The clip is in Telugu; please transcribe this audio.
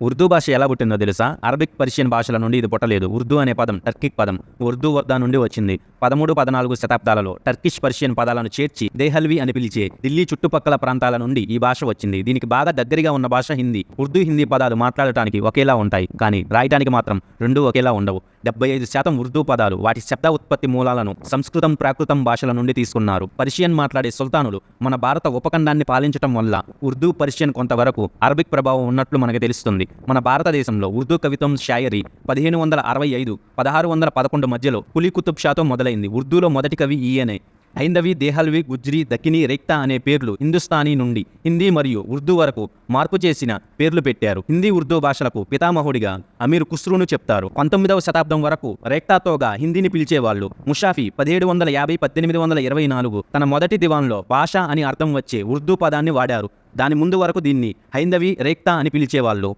ఉర్దూ భాష ఎలా పుట్టిందో తెలుసా? అరబిక్, పర్షియన్ భాషల నుండి ఇది పుట్టలేదు. ఉర్దూ అనే పదం టర్కిక్ పదం. ఉర్దూ వద్ద నుండి వచ్చింది. 13, 14 శతాబ్దాలలో టర్కిష్, పర్షియన్ పదాలను చేర్చి దేహల్వి అని పిలిచే ఢిల్లీ చుట్టుపక్కల ప్రాంతాల నుండి ఈ భాష వచ్చింది. దీనికి బాగా దగ్గరగా ఉన్న భాష హిందీ. ఉర్దూ, హిందీ పదాలు మాట్లాడటానికి ఒకేలా ఉంటాయి, కానీ రాయటానికి మాత్రం రెండూ ఒకేలా ఉండవు. 75% ఉర్దూ పదాలు వాటి శబ్ద ఉత్పత్తి మూలాలను సంస్కృతం, ప్రాకృతం భాషల నుండి తీసుకున్నారు. పర్షియన్ మాట్లాడే సుల్తానులు మన భారత ఉపఖండాన్ని పాలించటం వల్ల ఉర్దూ, పర్షియన్ కొంతవరకు అరబిక్ ప్రభావం ఉన్నట్లు మనకు తెలుస్తుంది. మన భారతదేశంలో ఉర్దూ కవిత్వం, షాయరీ 1565, 1611 మధ్యలో కులీ కుతుబ్ షాతో మొదలైంది. ఉర్దూలో మొదటి కవి ఈయనే. హైందవి, దేహల్వి, గుజ్రీ, దక్కినీ, రేఖ్తా అనే పేర్లు హిందుస్థానీ నుండి హిందీ మరియు ఉర్దూ వరకు మార్పు చేసిన పేర్లు పెట్టారు. హిందీ, ఉర్దూ భాషలకు పితామహుడిగా అమీర్ ఖుస్రూను చెప్తారు. 19వ శతాబ్దం వరకు రేఖ్తాతోగా హిందీని పిలిచేవాళ్ళు. ముషాఫీ 1750, 1824 తన మొదటి దివాన్లో భాష అని అర్థం వచ్చే ఉర్దూ పదాన్ని వాడారు. దాని ముందు వరకు దీన్ని హైందవి, రేఖ్తా అని పిలిచేవాళ్ళు.